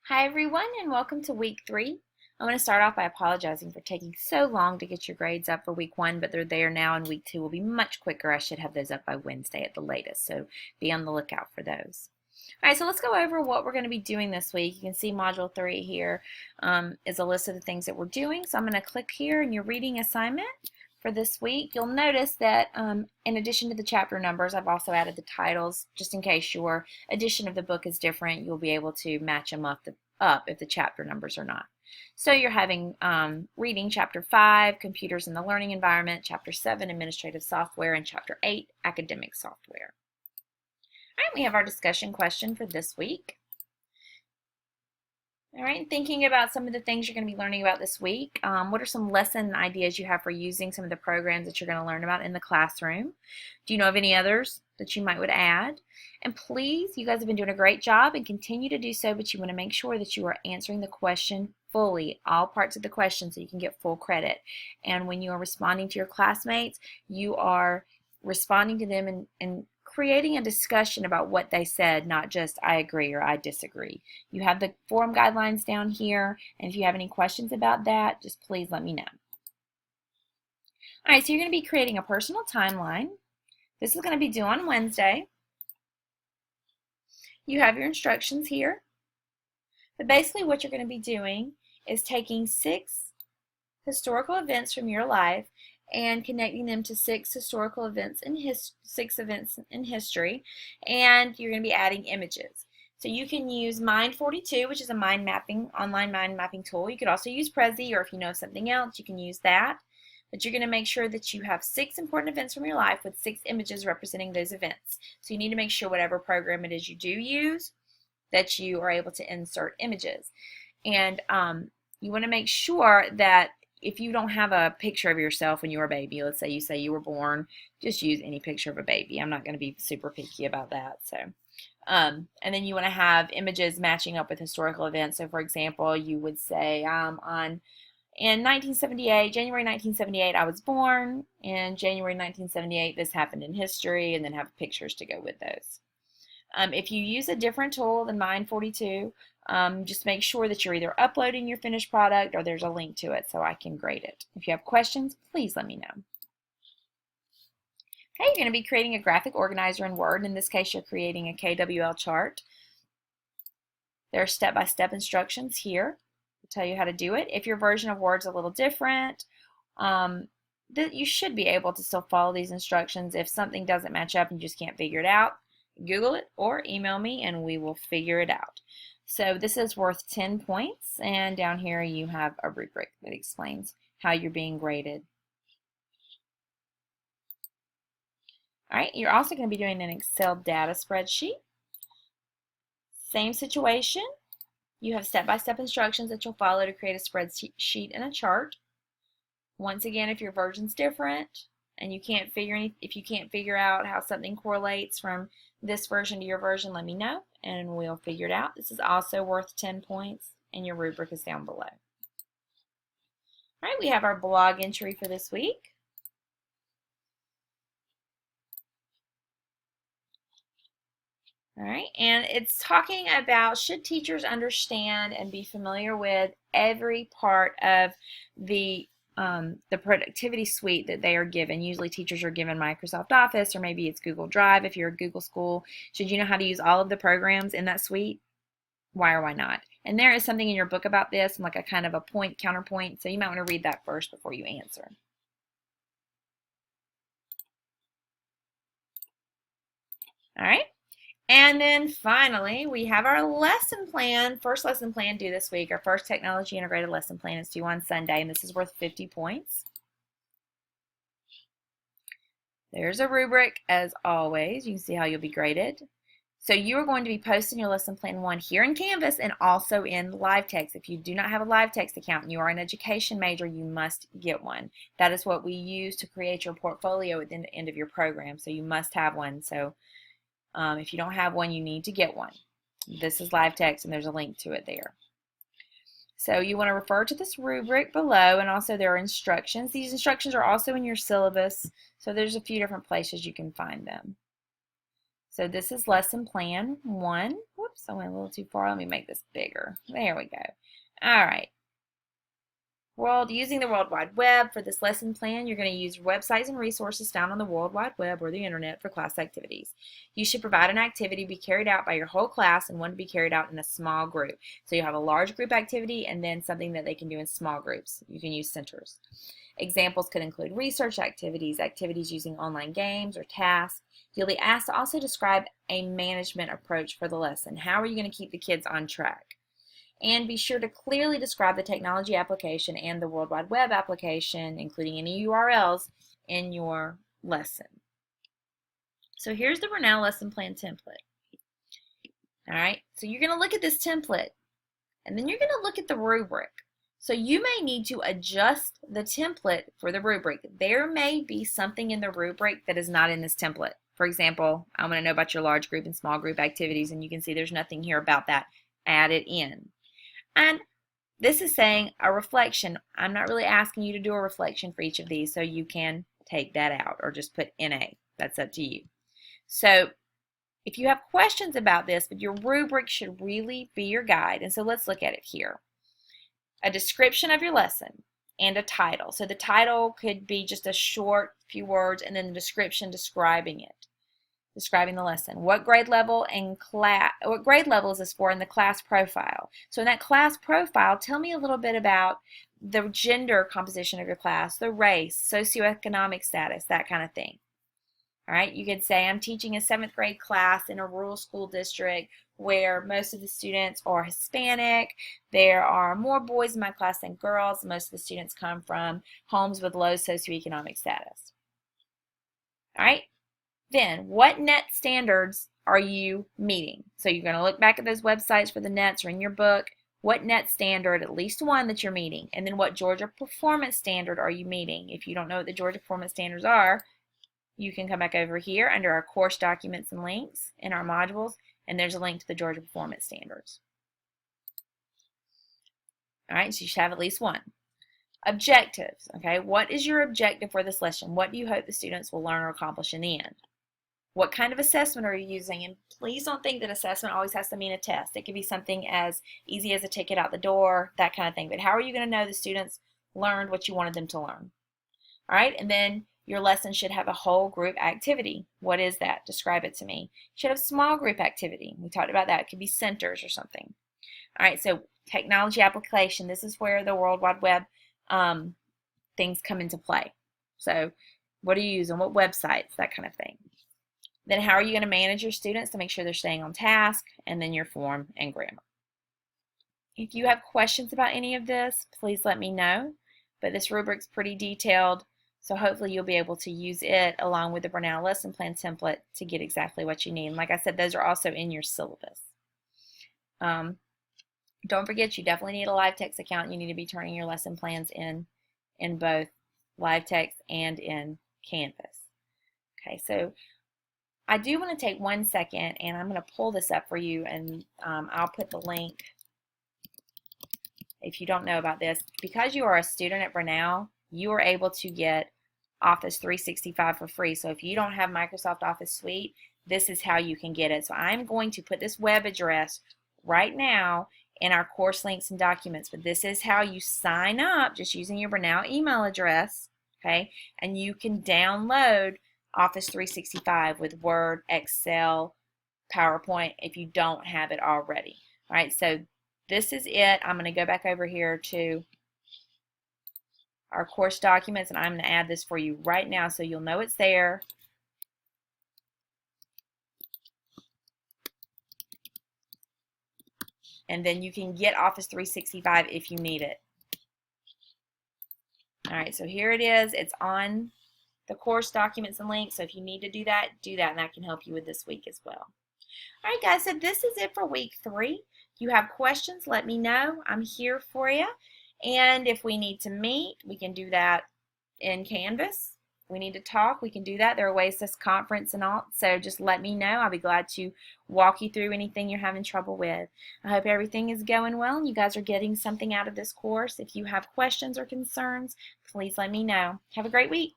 Hi everyone and welcome to week 3. I want to start off by apologizing for taking so long to get your grades up for week 1, but they're there now, and week 2 will be much quicker. I should have those up by Wednesday at the latest, so be on the lookout for those. Alright, so let's go over what we're going to be doing this week. You can see Module 3 here is a list of the things that we're doing. So I'm going to click here in your reading assignment for this week. You'll notice that in addition to the chapter numbers, I've also added the titles, just in case your edition of the book is different. You'll be able to match them up if the chapter numbers are not. So you're having reading Chapter 5, Computers in the Learning Environment, Chapter 7, Administrative Software, and Chapter 8, Academic Software. All right, we have our discussion question for this week. All right, thinking about some of the things you're going to be learning about this week, what are some lesson ideas you have for using some of the programs that you're going to learn about in the classroom? Do you know of any others that you might would add? And please, you guys have been doing a great job and continue to do so, but you want to make sure that you are answering the question fully, all parts of the question, so you can get full credit. And when you are responding to your classmates, you are responding to them and creating a discussion about what they said, not just I agree or I disagree. You have the forum guidelines down here, and if you have any questions about that, just please let me know. All right, so you're going to be creating a personal timeline. This is going to be due on Wednesday. You have your instructions here. But basically what you're going to be doing is taking 6 historical events from your life and connecting them to 6 historical events in 6 events in history, and you're going to be adding images. So you can use Mind42, which is a online mind mapping tool. You could also use Prezi, or if you know something else, you can use that. But you're going to make sure that you have 6 important events from your life with 6 images representing those events. So you need to make sure whatever program it is you do use, that you are able to insert images. And you want to make sure that if you don't have a picture of yourself when you were a baby, let's say you were born, just use any picture of a baby. I'm not going to be super picky about that. So, and then you want to have images matching up with historical events. So, for example, you would say in 1978, January 1978, I was born. In January 1978, this happened in history, and then have pictures to go with those. If you use a different tool than Mind42, just make sure that you're either uploading your finished product or there's a link to it so I can grade it. If you have questions, please let me know. Okay, you're going to be creating a graphic organizer in Word. In this case, you're creating a KWL chart. There are step-by-step instructions here to tell you how to do it. If your version of Word's a little different, you should be able to still follow these instructions. If something doesn't match up and you just can't figure it out, Google it or email me and we will figure it out. So this is worth 10 points, and down here you have a rubric that explains how you're being graded. All right, you're also going to be doing an Excel data spreadsheet. Same situation. You have step-by-step instructions that you'll follow to create a spreadsheet and a chart. Once again, if your version's different and if you can't figure out how something correlates from this version to your version, let me know and we'll figure it out. This is also worth 10 points, and your rubric is down below. All right, we have our blog entry for this week. All right, and it's talking about, should teachers understand and be familiar with every part of the productivity suite that they are given. Usually teachers are given Microsoft Office, or maybe it's Google Drive if you're a Google school. Should you know how to use all of the programs in that suite? Why or why not? And there is something in your book about this, like a kind of a counterpoint, so you might want to read that first before you answer. All right. And then finally, we have our lesson plan. First lesson plan due this week. Our first technology integrated lesson plan is due on Sunday, and this is worth 50 points. There's a rubric as always. You can see how you'll be graded. So you are going to be posting your lesson plan 1 here in Canvas and also in LiveText. If you do not have a LiveText account and you are an education major, you must get one. That is what we use to create your portfolio at the end of your program. So you must have one. So if you don't have one, you need to get one. This is LiveText, and there's a link to it there. So you want to refer to this rubric below, and also there are instructions. These instructions are also in your syllabus, so there's a few different places you can find them. So this is lesson plan 1. Whoops, I went a little too far. Let me make this bigger. There we go. All right. Using the World Wide Web for this lesson plan, you're going to use websites and resources found on the World Wide Web or the Internet for class activities. You should provide an activity to be carried out by your whole class and one to be carried out in a small group. So you have a large group activity and then something that they can do in small groups. You can use centers. Examples could include research activities, activities using online games or tasks. You'll be asked to also describe a management approach for the lesson. How are you going to keep the kids on track? And be sure to clearly describe the technology application and the World Wide Web application, including any URLs, in your lesson. So here's the Brunel lesson plan template. All right, so you're going to look at this template, and then you're going to look at the rubric. So you may need to adjust the template for the rubric. There may be something in the rubric that is not in this template. For example, I want to know about your large group and small group activities, and you can see there's nothing here about that. Add it in. And this is saying a reflection. I'm not really asking you to do a reflection for each of these, so you can take that out or just put NA. That's up to you. So if you have questions about this, but your rubric should really be your guide. And so let's look at it here. A description of your lesson and a title. So the title could be just a short few words and then the description describing it. Describing the lesson. What grade level and class, what grade level is this for in the class profile? So in that class profile, tell me a little bit about the gender composition of your class, the race, socioeconomic status, that kind of thing. All right, you could say I'm teaching a 7th grade class in a rural school district where most of the students are Hispanic. There are more boys in my class than girls. Most of the students come from homes with low socioeconomic status. All right. Then, what net standards are you meeting? So you're going to look back at those websites for the nets or in your book. What net standard, at least one that you're meeting? And then what Georgia Performance Standard are you meeting? If you don't know what the Georgia Performance Standards are, you can come back over here under our course documents and links in our modules, and there's a link to the Georgia Performance Standards. All right, so you should have at least one. Objectives, okay? What is your objective for this lesson? What do you hope the students will learn or accomplish in the end? What kind of assessment are you using? And please don't think that assessment always has to mean a test. It could be something as easy as a ticket out the door, that kind of thing. But how are you going to know the students learned what you wanted them to learn? All right, and then your lesson should have a whole group activity. What is that? Describe it to me. It should have small group activity. We talked about that. It could be centers or something. All right, so technology application. This is where the World Wide Web things come into play. So what are you using? What websites? That kind of thing. Then how are you going to manage your students to make sure they're staying on task? And then your form and grammar. If you have questions about any of this, please let me know. But this rubric's pretty detailed, so hopefully you'll be able to use it along with the Brunel lesson plan template to get exactly what you need. And like I said, those are also in your syllabus. Don't forget, you definitely need a LiveText account. You need to be turning your lesson plans in both LiveText and in Canvas. Okay, so I do want to take 1 second, and I'm going to pull this up for you, and I'll put the link if you don't know about this. Because you are a student at Brunel, you are able to get Office 365 for free. So if you don't have Microsoft Office Suite, this is how you can get it. So I'm going to put this web address right now in our course links and documents, but this is how you sign up just using your Brunel email address, okay? And you can download Office 365 with Word, Excel, PowerPoint if you don't have it already. All right, so this is it. I'm going to go back over here to our course documents, and I'm going to add this for you right now so you'll know it's there. And then you can get Office 365 if you need it. All right, so here it is. It's on the course documents and links, so if you need to do that, and that can help you with this week as well. All right, guys, so this is it for week 3. If you have questions, let me know. I'm here for you. And if we need to meet, we can do that in Canvas. If we need to talk, we can do that. There are ways to conference and all, so just let me know. I'll be glad to walk you through anything you're having trouble with. I hope everything is going well and you guys are getting something out of this course. If you have questions or concerns, please let me know. Have a great week.